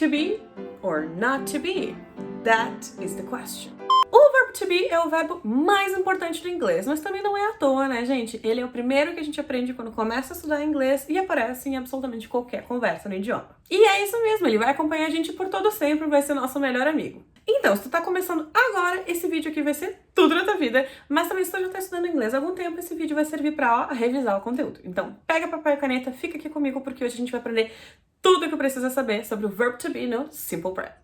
to be or not to be? That is the question. O verbo to be é o verbo mais importante do inglês, mas também não é à toa, né, gente? Ele é o primeiro que a gente aprende quando começa a estudar inglês e aparece em absolutamente qualquer conversa no idioma. E é isso mesmo, ele vai acompanhar a gente por todo sempre, vai ser nosso melhor amigo. Então, se tu tá começando agora, esse vídeo aqui vai ser tudo na tua vida, mas também se tu já tá estudando inglês há algum tempo, esse vídeo vai servir pra revisar o conteúdo. Então, pega papel e caneta, fica aqui comigo, porque hoje a gente vai aprender tudo o que precisa saber sobre o verbo to be no Simple Present.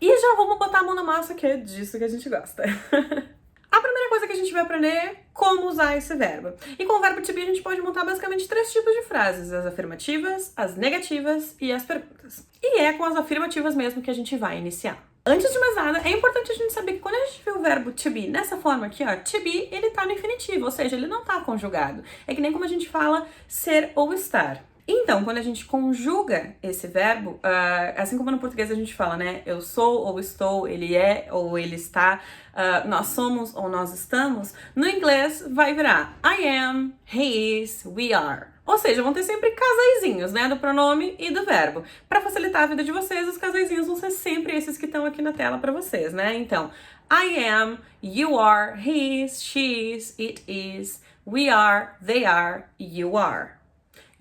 E já vamos botar a mão na massa, que é disso que a gente gosta. A primeira coisa que a gente vai aprender é como usar esse verbo. E com o verbo to be a gente pode montar basicamente 3 tipos de frases: as afirmativas, as negativas e as perguntas. E é com as afirmativas mesmo que a gente vai iniciar. Antes de mais nada, é importante a gente saber que quando a gente vê o verbo to be nessa forma aqui, ó, to be, ele tá no infinitivo, ou seja, ele não tá conjugado. É que nem como a gente fala ser ou estar. Então, quando a gente conjuga esse verbo, assim como no português a gente fala, né? Eu sou ou estou, ele é ou ele está, nós somos ou nós estamos, no inglês vai virar I am, he is, we are. Ou seja, vão ter sempre casaizinhos, né? Do pronome e do verbo. Para facilitar a vida de vocês, os casaizinhos vão ser sempre esses que estão aqui na tela para vocês, né? Então, I am, you are, he is, she is, it is, we are, they are, you are.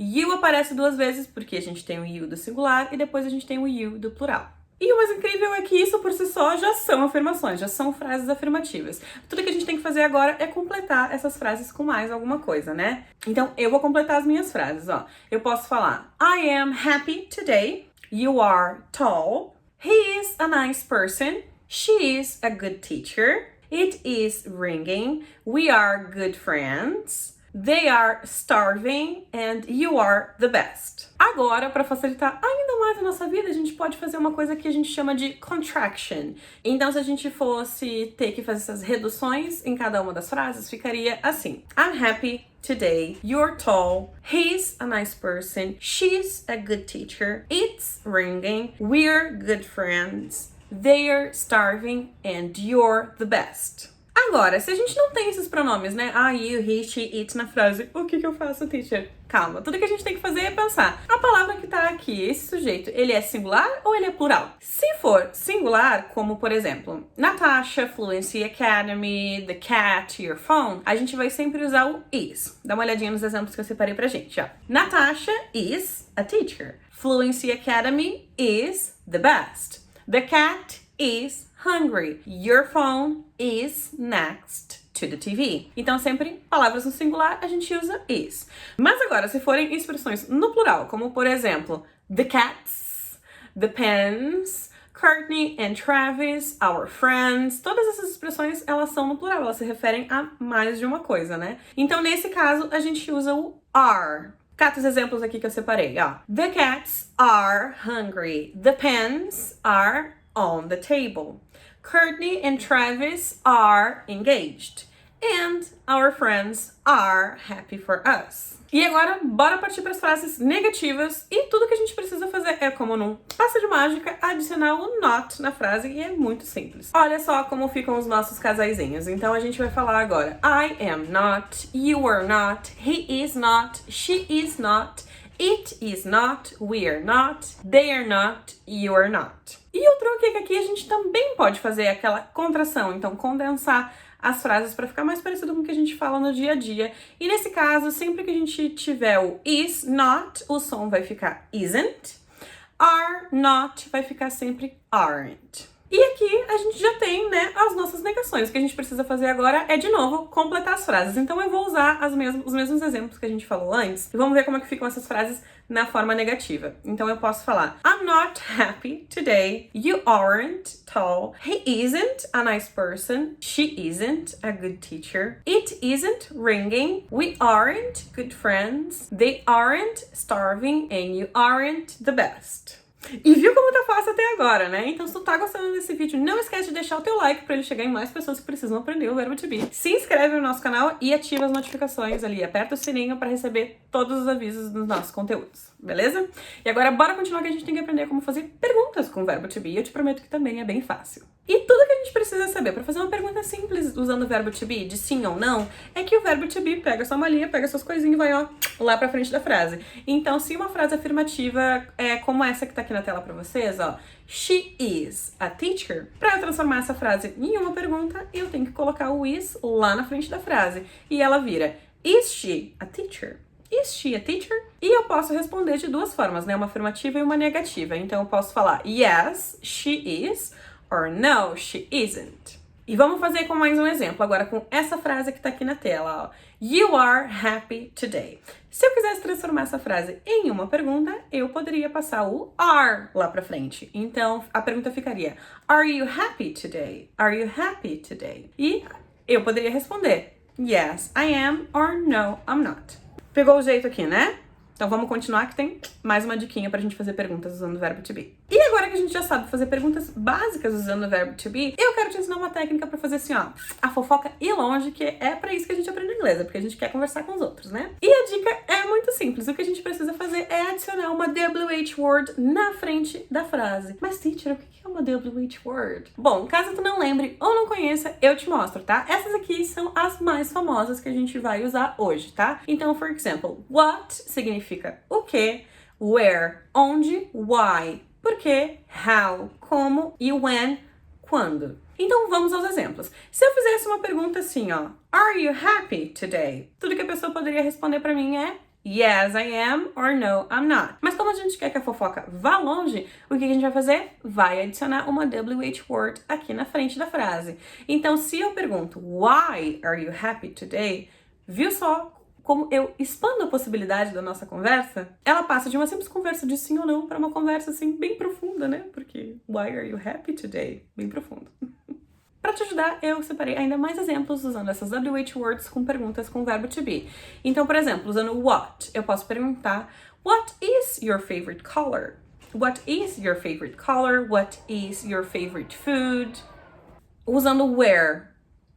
You aparece 2 vezes porque a gente tem o you do singular e depois a gente tem o you do plural. E o mais incrível é que isso por si só já são afirmações, já são frases afirmativas. Tudo que a gente tem que fazer agora é completar essas frases com mais alguma coisa, né? Então eu vou completar as minhas frases, ó. Eu posso falar I am happy today, you are tall, he is a nice person, she is a good teacher, it is ringing, we are good friends, they are starving and you are the best. Agora, para facilitar ainda mais a nossa vida, a gente pode fazer uma coisa que a gente chama de contraction. Então, se a gente fosse ter que fazer essas reduções em cada uma das frases, ficaria assim: I'm happy today, you're tall, he's a nice person, she's a good teacher, it's ringing, we're good friends, they're starving and you're the best. Agora, se a gente não tem esses pronomes, né? You, he, she, it na frase, o que eu faço, teacher? Calma, tudo que a gente tem que fazer é pensar. A palavra que tá aqui, esse sujeito, ele é singular ou ele é plural? Se for singular, como por exemplo, Natasha, Fluency Academy, the cat, your phone, a gente vai sempre usar o is. Dá uma olhadinha nos exemplos que eu separei pra gente, ó. Natasha is a teacher. Fluency Academy is the best. The cat is hungry. Your phone is next to the TV. Então, sempre palavras no singular, a gente usa is. Mas agora, se forem expressões no plural, como por exemplo, the cats, the pens, Courtney and Travis, our friends, todas essas expressões, elas são no plural, elas se referem a mais de uma coisa, né? Então, nesse caso, a gente usa o are. Cata os exemplos aqui que eu separei, ó. The cats are hungry. The pens are on the table. Courtney and Travis are engaged. And our friends are happy for us. E agora, bora partir para as frases negativas. E tudo que a gente precisa fazer é, como num passe de mágica, adicionar o not na frase. E é muito simples. Olha só como ficam os nossos casaizinhos. Então a gente vai falar agora. I am not, you are not, he is not, she is not, it is not, we are not, they are not, you are not. E o truque é que aqui a gente também pode fazer aquela contração, então condensar as frases para ficar mais parecido com o que a gente fala no dia a dia. E nesse caso, sempre que a gente tiver o is not, o som vai ficar isn't. Are not vai ficar sempre aren't. E aqui a gente já tem, né, as nossas negações. O que a gente precisa fazer agora é, de novo, completar as frases. Então eu vou usar os mesmos exemplos que a gente falou antes e vamos ver como é que ficam essas frases na forma negativa. Então eu posso falar I'm not happy today, you aren't tall, he isn't a nice person, she isn't a good teacher, it isn't ringing, we aren't good friends, they aren't starving and you aren't the best. E viu como tá fácil até agora, né? Então, se tu tá gostando desse vídeo, não esquece de deixar o teu like pra ele chegar em mais pessoas que precisam aprender o verbo to be. Se inscreve no nosso canal e ativa as notificações ali. Aperta o sininho pra receber todos os avisos dos nossos conteúdos, beleza? E agora, bora continuar que a gente tem que aprender como fazer perguntas com o verbo to be. Eu te prometo que também é bem fácil. E tudo que a gente precisa saber para fazer uma pergunta simples usando o verbo to be, de sim ou não, é que o verbo to be pega sua malinha, pega suas coisinhas e vai, ó, lá pra frente da frase. Então, se uma frase afirmativa é como essa que tá aqui na tela pra vocês, ó, she is a teacher. Pra eu transformar essa frase em uma pergunta, eu tenho que colocar o is lá na frente da frase. E ela vira, is she a teacher? Is she a teacher? E eu posso responder de duas formas, né? Uma afirmativa e uma negativa. Então, eu posso falar yes, she is, or no, she isn't. E vamos fazer com mais um exemplo, agora com essa frase que tá aqui na tela, ó. You are happy today. Se eu quisesse transformar essa frase em uma pergunta, eu poderia passar o are lá pra frente. Então, a pergunta ficaria, are you happy today? Are you happy today? E eu poderia responder, yes, I am, or no, I'm not. Pegou o jeito aqui, né? Então vamos continuar que tem mais uma diquinha pra gente fazer perguntas usando o verbo to be. E agora que a gente já sabe fazer perguntas básicas usando o verbo to be, eu quero te ensinar uma técnica pra fazer assim, ó, a fofoca ir longe, que é pra isso que a gente aprende inglês, é porque a gente quer conversar com os outros, né? E a dica é muito simples, o que a gente precisa fazer é adicionar uma WH word na frente da frase. Mas, teacher, o que é uma WH word? Bom, caso tu não lembre ou não conheça, eu te mostro, tá? Essas aqui são as mais famosas que a gente vai usar hoje, tá? Então, for example, what significa o que, where, onde, why, por quê, how, como e when, quando. Então vamos aos exemplos. Se eu fizesse uma pergunta assim, ó, are you happy today? Tudo que a pessoa poderia responder pra mim é yes, I am, or no, I'm not. Mas como a gente quer que a fofoca vá longe, o que a gente vai fazer? Vai adicionar uma WH word aqui na frente da frase. Então, se eu pergunto why are you happy today? Viu só como eu expando a possibilidade da nossa conversa? Ela passa de uma simples conversa de sim ou não para uma conversa assim bem profunda, né? Porque why are you happy today? Bem profundo. Para te ajudar, eu separei ainda mais exemplos usando essas WH words com perguntas com o verbo to be. Então, por exemplo, usando what, eu posso perguntar what is your favorite color? What is your favorite color? What is your favorite food? Usando where,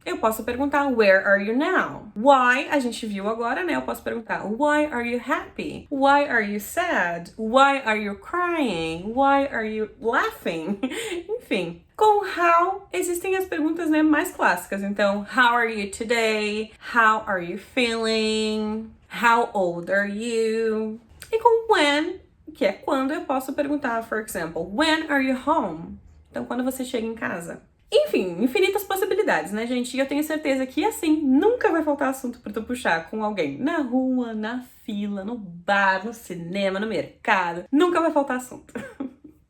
eu posso perguntar where are you now? Why, a gente viu agora, né? Eu posso perguntar why are you happy? Why are you sad? Why are you crying? Why are you laughing? Enfim. Com how, existem as perguntas, né, mais clássicas. Então, how are you today? How are you feeling? How old are you? E com when, que é quando, eu posso perguntar, for example, when are you home? Então, quando você chega em casa. Enfim, infinitas possibilidades, né, gente? E eu tenho certeza que, assim, nunca vai faltar assunto pra tu puxar com alguém na rua, na fila, no bar, no cinema, no mercado. Nunca vai faltar assunto.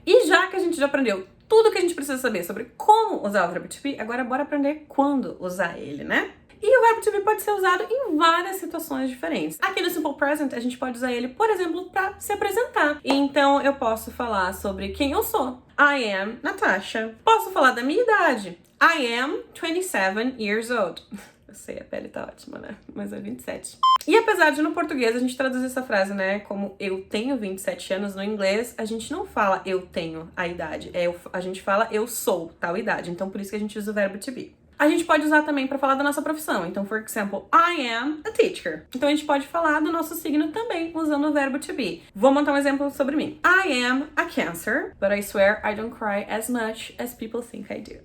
E já que a gente já aprendeu tudo que a gente precisa saber sobre como usar o verbo to be, agora bora aprender quando usar ele, né? E o verbo to be pode ser usado em várias situações diferentes. Aqui no Simple Present, a gente pode usar ele, por exemplo, para se apresentar. Então, eu posso falar sobre quem eu sou. I am Natasha. Posso falar da minha idade. I am 27 years old. Eu sei, a pele tá ótima, né? Mas é 27. E apesar de no português a gente traduzir essa frase, né, como eu tenho 27 anos, no inglês a gente não fala eu tenho a idade. A gente fala eu sou tal idade. Então, por isso que a gente usa o verbo to be. A gente pode usar também para falar da nossa profissão. Então, for example, I am a teacher. Então, a gente pode falar do nosso signo também usando o verbo to be. Vou montar um exemplo sobre mim. I am a Cancer, but I swear I don't cry as much as people think I do.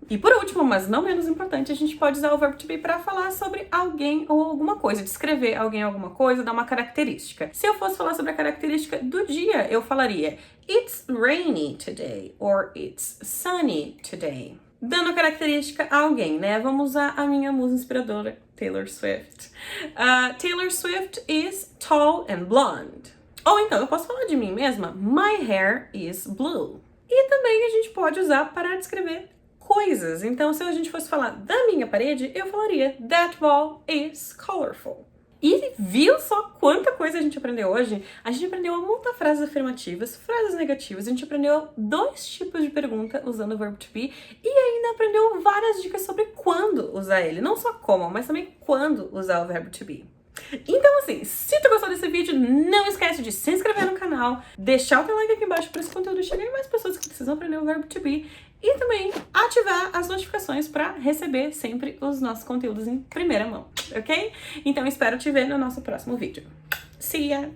E por último, mas não menos importante, a gente pode usar o verbo to be para falar sobre alguém ou alguma coisa, descrever alguém ou alguma coisa, dar uma característica. Se eu fosse falar sobre a característica do dia, eu falaria It's rainy today or It's sunny today. Dando a característica a alguém, né? Vamos usar a minha musa inspiradora, Taylor Swift. Taylor Swift is tall and blonde. Ou então, eu posso falar de mim mesma, My hair is blue. E também a gente pode usar para descrever coisas. Então, se a gente fosse falar da minha parede, eu falaria That wall is colorful. E viu só quanta coisa a gente aprendeu hoje? A gente aprendeu a montar frases afirmativas, frases negativas, a gente aprendeu 2 tipos de pergunta usando o verbo to be e ainda aprendeu várias dicas sobre quando usar ele. Não só como, mas também quando usar o verbo to be. Então, assim, se tu gostou desse vídeo, não esquece de se inscrever no canal, deixar o teu like aqui embaixo para esse conteúdo chegar em mais pessoas que precisam aprender o verbo to be e também ativar as notificações para receber sempre os nossos conteúdos em primeira mão, ok? Então, espero te ver no nosso próximo vídeo. See ya!